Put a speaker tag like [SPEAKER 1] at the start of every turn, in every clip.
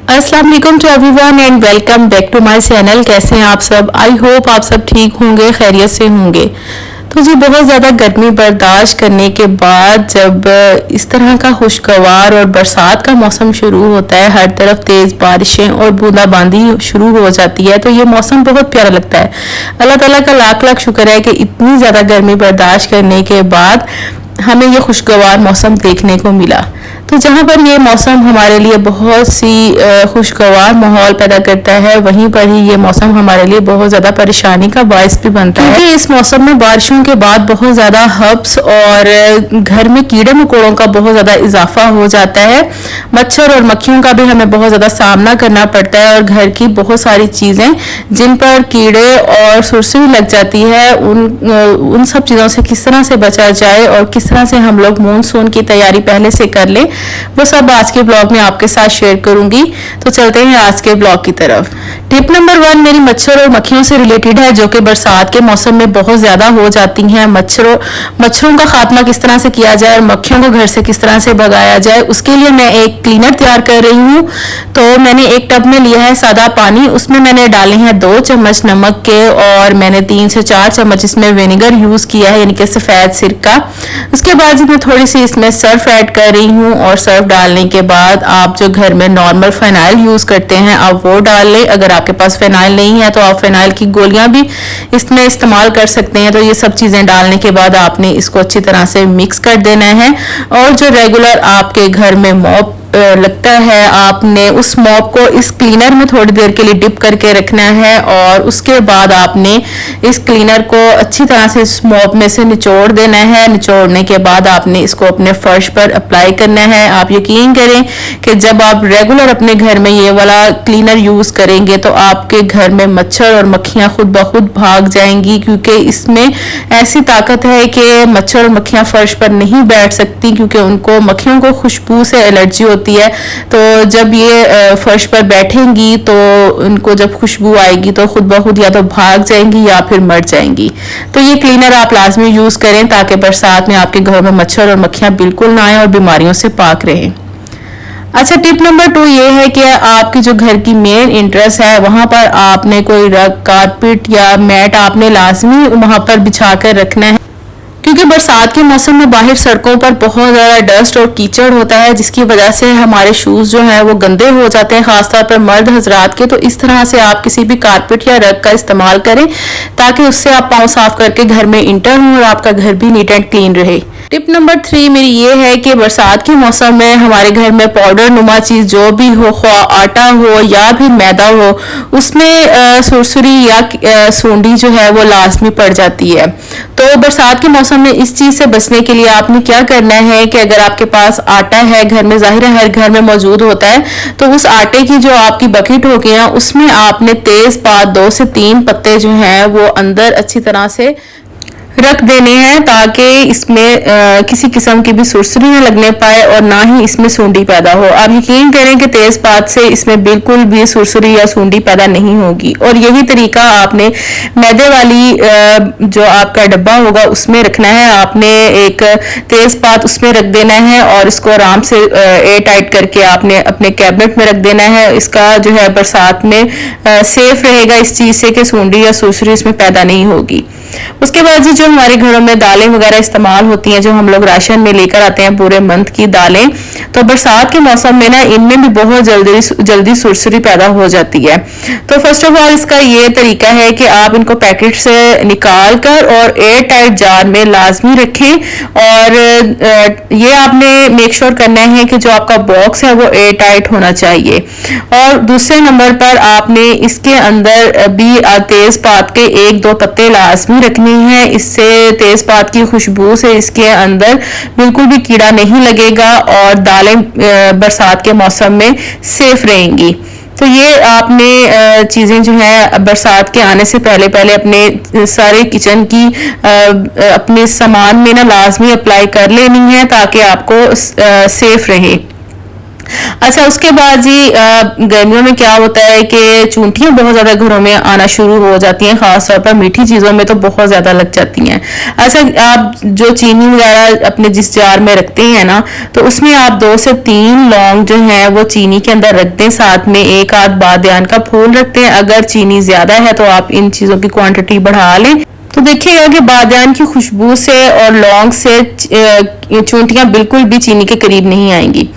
[SPEAKER 1] अस्सलाम वालेकुम to everyone and welcome back to my channel. कैसे हैं आप सब? आई होप आप सब ठीक होंगे, खैरियत से होंगे। तो जी बहुत ज़्यादा गर्मी बर्दाश्त करने के बाद जब इस तरह का खुशगवार और बरसात का मौसम शुरू होता है, हर तरफ तेज़ बारिशें और बूंदाबांदी शुरू हो जाती है, तो ये मौसम बहुत प्यारा लगता है। अल्लाह ताला का लाख लाख शुक्र है कि इतनी ज़्यादा गर्मी बर्दाश्त करने के बाद हमें ये खुशगवार मौसम देखने को मिला। तो जहाँ पर ये मौसम हमारे लिए बहुत सी खुशगवार माहौल पैदा करता है, वहीं पर ही ये मौसम हमारे लिए बहुत ज़्यादा परेशानी का बायस भी बनता है, क्योंकि इस मौसम में बारिशों के बाद बहुत ज़्यादा हब्स और घर में कीड़े मकोड़ों का बहुत ज़्यादा इजाफा हो जाता है। मच्छर और मक्खियों का भी हमें बहुत ज़्यादा सामना करना पड़ता है और घर की बहुत सारी चीज़ें जिन पर कीड़े और सुरसुरी लग जाती है, उन सब चीज़ों से किस तरह से बचा जाए और किस तरह से हम लोग मानसून की तैयारी पहले से कर लें, वो सब आज के ब्लॉग में आपके साथ शेयर करूंगी। तो चलते हैं आज के ब्लॉग की तरफ। टिप नंबर 1 मेरी मच्छर और मक्खियों से रिलेटेड है, जो कि बरसात के मौसम में बहुत ज़्यादा हो जाती हैं। मच्छरों का खात्मा किस तरह से किया जाए और मक्खियों को घर से किस तरह से भगाया जाए, उसके लिए मैं एक क्लीनर तैयार कर रही हूँ। तो मैंने एक टब में लिया है सादा पानी, उसमें मैंने डाले हैं 2 चम्मच नमक के और मैंने 3 से 4 चम्मच इसमें विनेगर यूज़ किया है, यानी कि सफ़ेद सिरका। उसके बाद मैं थोड़ी सी इसमें सर्फ ऐड कर रही हूँ और सर्फ डालने के बाद आप जो घर में नॉर्मल फिनाइल यूज़ करते हैं आप वो डाल लें। अगर आपके पास फिनाइल नहीं है तो आप फिनाइल की गोलियां भी इसमें इस्तेमाल कर सकते हैं। तो ये सब चीज़ें डालने के बाद आपने इसको अच्छी तरह से मिक्स कर देना है और जो रेगुलर आपके घर में मॉप लगता है, आपने उस मॉप को इस क्लीनर में थोड़ी देर के लिए डिप करके रखना है और उसके बाद आपने इस क्लीनर को अच्छी तरह से इस मॉप में से निचोड़ देना है। निचोड़ने के बाद आपने इसको अपने फर्श पर अप्लाई करना है। आप यकीन करें कि जब आप रेगुलर अपने घर में ये वाला क्लीनर यूज़ करेंगे तो आपके घर में मच्छर और मक्खियाँ खुद ब खुद भाग जाएंगी, क्योंकि इसमें ऐसी ताकत है कि मच्छर और मक्खियाँ फर्श पर नहीं बैठ सकती, क्योंकि उनको मक्खियों को खुशबू से एलर्जी होती है। तो जब ये फर्श पर बैठेंगी तो उनको जब खुशबू आएगी तो खुद ब खुद या तो भाग जाएंगी या फिर मर जाएंगी। तो ये क्लीनर आप लाजमी यूज़ करें ताकि बरसात में आपके घर में मच्छर और मक्खियाँ बिल्कुल ना आए और बीमारियों से पाक रहें। अच्छा, टिप नंबर 2 ये है कि आपकी जो घर की मेन इंट्रेंस है वहाँ पर आपने कोई रग, कारपेट या मैट आपने लाजमी वहाँ पर बिछा कर रखना है, क्योंकि बरसात के मौसम में बाहर सड़कों पर बहुत ज़्यादा डस्ट और कीचड़ होता है, जिसकी वजह से हमारे शूज़ जो हैं वो गंदे हो जाते हैं, ख़ासतौर पर मर्द हजरात के। तो इस तरह से आप किसी भी कारपेट या रग का इस्तेमाल करें ताकि उससे आप पाँव साफ करके घर में इंटर हों और आपका घर भी नीट एंड क्लीन रहे। टिप नंबर 3 मेरी ये है कि बरसात के मौसम में हमारे घर में पाउडर नुमा चीज़ जो भी हो, ख्वाह आटा हो या फिर मैदा हो, उसमें सुरसुरी या सूंडी जो है वो लाजमी पड़ जाती है। तो बरसात के मौसम में इस चीज़ से बचने के लिए आपने क्या करना है कि अगर आपके पास आटा है घर में, ज़ाहिर है हर घर में मौजूद होता है, तो उस आटे की जो आपकी बकेट होगी ना, उसमें आपने तेज़ पात 2 से 3 पत्ते जो हैं वो अंदर अच्छी तरह से रख देने हैं ताकि इसमें किसी किस्म की भी सुरसुरी न लगने पाए और ना ही इसमें सूंडी पैदा हो। आप यकीन करें कि तेज़पात से इसमें बिल्कुल भी सुरसुरी या सूंडी पैदा नहीं होगी। और यही तरीका आपने मैदे वाली जो आपका डब्बा होगा उसमें रखना है। आपने एक तेज़पात उसमें रख देना है और इसको आराम से एयर टाइट करके आपने अपने कैबिनेट में रख देना है। इसका जो है बरसात में सेफ रहेगा इस चीज़ से कि सूंडी या सुरसुरी इसमें पैदा नहीं होगी। उसके बाद जो हमारे घरों में दालें वगैरह इस्तेमाल होती हैं, जो हम लोग राशन में लेकर आते हैं पूरे मंथ की दालें, तो बरसात के मौसम में ना इनमें भी बहुत जल्दी सुरसुरी पैदा हो जाती है। तो फर्स्ट ऑफ ऑल इसका ये तरीका है कि आप इनको पैकेट से निकाल कर और एयर टाइट जार में लाजमी रखें और ये आपने मेक श्योर करना है कि जो आपका बॉक्स है वो एयर टाइट होना चाहिए। और दूसरे नंबर पर आपने इसके अंदर भी तेज़पात के 1-2 पत्ते लाजमी रखनी है। इससे तेज़पात की खुशबू से इसके अंदर बिल्कुल भी कीड़ा नहीं लगेगा और दालें बरसात के मौसम में सेफ रहेंगी। तो ये आपने चीज़ें जो है बरसात के आने से पहले पहले अपने सारे किचन की अपने सामान में ना लाजमी अप्लाई कर लेनी है ताकि आपको सेफ रहे। अच्छा, उसके बाद जी गर्मियों में क्या होता है कि चूंटियां बहुत ज्यादा घरों में आना शुरू हो जाती हैं, खास तौर पर मीठी चीजों में तो बहुत ज्यादा लग जाती हैं। अच्छा, आप जो चीनी वगैरह अपने जिस जार में रखते हैं ना, तो उसमें आप 2 से 3 लौंग जो है वो चीनी के अंदर रख दें, साथ में एक आध बादियान का फूल रखते हैं। अगर चीनी ज्यादा है तो आप इन चीजों की क्वांटिटी बढ़ा लें। तो देखिएगा कि बादियान की खुशबू से और लौंग से चूंटियां बिल्कुल भी चीनी के करीब नहीं आएंगी।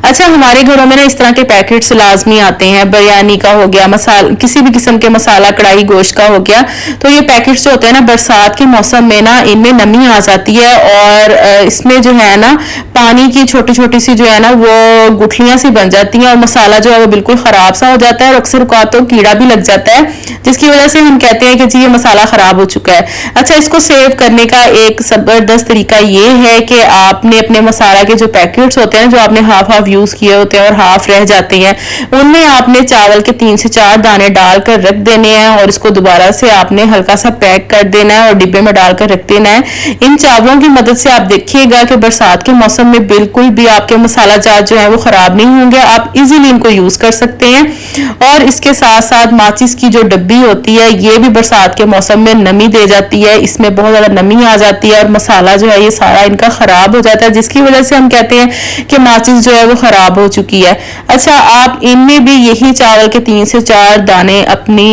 [SPEAKER 1] अच्छा, हमारे घरों में ना इस तरह के पैकेट्स लाजमी आते हैं, बिरयानी का हो गया, मसाला किसी भी किस्म के मसाला कढ़ाई गोश्त का हो गया। तो ये पैकेट्स जो होते हैं ना, बरसात के मौसम में ना इनमें नमी आ जाती है और इसमें जो है ना पानी की छोटी छोटी सी जो है ना वो गुठलियां सी बन जाती हैं और मसाला जो है वो बिल्कुल खराब सा हो जाता है और अक्सर औकात तो कीड़ा भी लग जाता है, जिसकी वजह से हम कहते हैं कि जी ये मसाला खराब हो चुका है। अच्छा, इसको सेव करने का एक जबरदस्त तरीका ये है कि आपने अपने मसाला के जो पैकेट्स होते हैं, जो आपने हाफ यूज किए होते हैं और हाफ रह जाते हैं, उनमें आपने चावल के 3 से 4 दाने डालकर रख देने हैं और इसको दोबारा से आपने हल्का सा पैक कर देना है और डिब्बे में डालकर रख देना है। इन चावलों की मदद से आप देखिएगा कि बरसात के मौसम में बिल्कुल भी आपके मसाला जात जो है वो खराब नहीं होंगे, आप इजीली इनको यूज कर सकते हैं। और इसके साथ साथ माचिस की जो डब्बी होती है, ये भी बरसात के मौसम में नमी दे जाती है, इसमें बहुत ज्यादा नमी आ जाती है और मसाला जो है ये सारा इनका खराब हो जाता है, जिसकी वजह से हम कहते हैं कि माचिस जो है वो खराब हो चुकी है। अच्छा, आप इनमें भी यही चावल के 3 से 4 दाने अपनी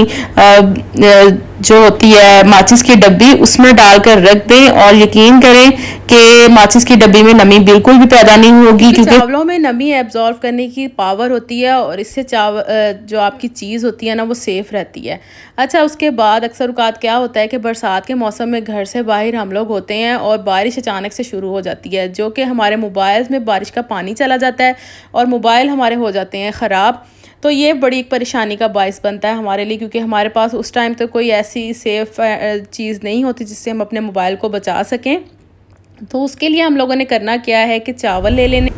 [SPEAKER 1] जो होती है माचिस की डब्बी उसमें डालकर रख दें और यकीन करें कि माचिस की डब्बी में नमी बिल्कुल भी पैदा नहीं होगी, क्योंकि चावलों में नमी एब्जॉर्व करने की पावर होती है और इससे जो आपकी चीज़ होती है ना वो सेफ रहती है। अच्छा, उसके बाद अक्सर औकात क्या होता है कि बरसात के मौसम में घर से बाहर हम लोग होते हैं और बारिश अचानक से शुरू हो जाती है, जो कि हमारे मोबाइल में बारिश का पानी चला जाता है और मोबाइल हमारे हो जाते हैं ख़राब। तो ये बड़ी एक परेशानी का बायस बनता है हमारे लिए, क्योंकि हमारे पास उस टाइम तो कोई ऐसी सेफ चीज़ नहीं होती जिससे हम अपने मोबाइल को बचा सकें। तो उसके लिए हम लोगों ने करना क्या है कि चावल ले लेने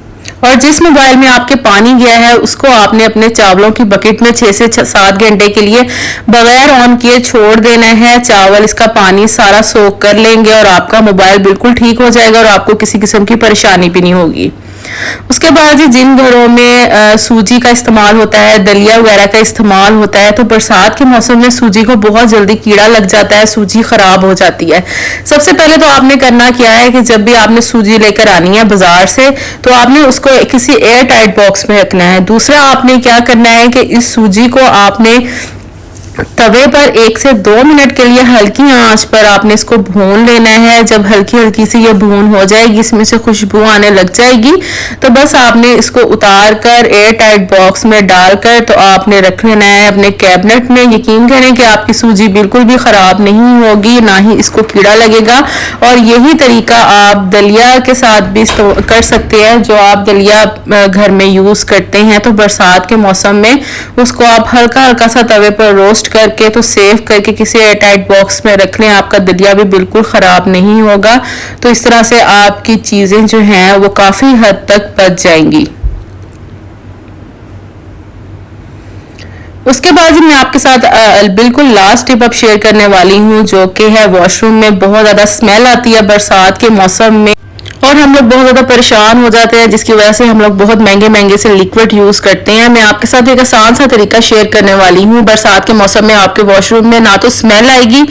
[SPEAKER 1] और जिस मोबाइल में आपके पानी गया है उसको आपने अपने चावलों की बकेट में 6 से 7 घंटे के लिए बगैर ऑन किए छोड़ देना है। चावल इसका पानी सारा सोख कर लेंगे और आपका मोबाइल बिल्कुल ठीक हो जाएगा और आपको किसी किस्म की परेशानी भी नहीं होगी। उसके बाद जिन घरों में सूजी का इस्तेमाल होता है, दलिया वगैरह का इस्तेमाल होता है, तो बरसात के मौसम में सूजी को बहुत जल्दी कीड़ा लग जाता है, सूजी खराब हो जाती है। सबसे पहले तो आपने करना क्या है कि जब भी आपने सूजी लेकर आनी है बाजार से, तो आपने उसको किसी एयर टाइट बॉक्स में रखना है। दूसरा आपने क्या करना है कि इस सूजी को आपने तवे पर 1 से 2 मिनट के लिए हल्की आंच पर आपने इसको भून लेना है। जब हल्की हल्की सी ये भून हो जाएगी, इसमें से खुशबू आने लग जाएगी, तो बस आपने इसको उतार कर एयर टाइट बॉक्स में डालकर तो आपने रख लेना है अपने कैबिनेट में। यकीन करें कि आपकी सूजी बिल्कुल भी खराब नहीं होगी, ना ही इसको कीड़ा लगेगा। और यही तरीका आप दलिया के साथ भी कर सकते हैं। जो आप दलिया घर में यूज करते हैं, तो बरसात के मौसम में उसको आप हल्का हल्का सा तवे पर रोस्ट करके तो सेव करके किसी एयर टाइट बॉक्स में रख लें, आपका दलिया भी बिल्कुल खराब नहीं होगा। तो इस तरह से आपकी चीजें जो हैं वो काफी हद तक बच जाएंगी। उसके बाद मैं आपके साथ बिल्कुल लास्ट टिप अब शेयर करने वाली हूँ, जो कि है वॉशरूम में बहुत ज्यादा स्मेल आती है बरसात के मौसम में और हम लोग बहुत ज़्यादा परेशान हो जाते हैं, जिसकी वजह से हम लोग बहुत महंगे महंगे से लिक्विड यूज़ करते हैं। मैं आपके साथ एक आसान सा तरीका शेयर करने वाली हूँ। बरसात के मौसम में आपके वॉशरूम में ना तो स्मेल आएगी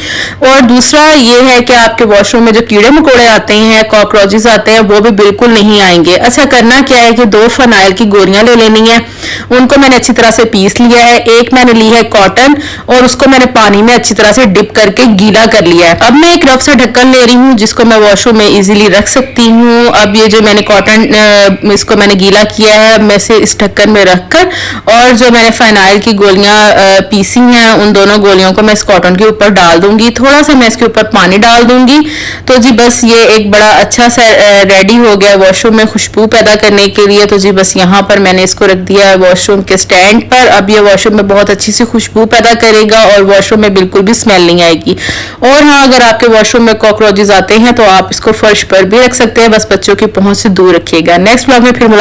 [SPEAKER 1] और दूसरा ये है कि आपके वॉशरूम में जो कीड़े मकोड़े आते हैं, कॉकरोचेस आते हैं, वो भी बिल्कुल नहीं आएंगे। अच्छा, करना क्या है कि 2 फिनाइल की गोलियां ले लेनी है, उनको मैंने अच्छी तरह से पीस लिया है। एक मैंने ली है कॉटन और उसको मैंने पानी में अच्छी तरह से डिप करके गीला कर लिया है। अब मैं एक रफ सा ढक्कन ले रही हूँ जिसको मैं वॉशरूम में इजीली रख सकती हूँ। अब ये जो मैंने कॉटन इसको मैंने गीला किया है, मैं से इस ढक्कन में रखकर और जो मैंने फिनाइल की गोलियां पीसी हैं उन दोनों गोलियों को मैं इस कॉटन के ऊपर डाल दूंगी। थोड़ा सा मैं इसके ऊपर पानी डाल दूंगी। तो जी बस ये एक बड़ा अच्छा सा रेडी हो गया वॉशरूम में खुशबू पैदा करने के लिए। तो जी बस यहाँ पर मैंने इसको रख दिया है वॉशरूम के स्टैंड पर। अब ये वॉशरूम में बहुत अच्छी सी खुशबू पैदा करेगा और वॉशरूम में बिल्कुल भी स्मेल नहीं आएगी। और हाँ, अगर आपके वॉशरूम में कॉकरोचेस आते हैं तो आप इसको फर्श पर भी रख सकते हैं, बस बच्चों की पहुंच से दूर रखिएगा। नेक्स्ट व्लॉग में फिर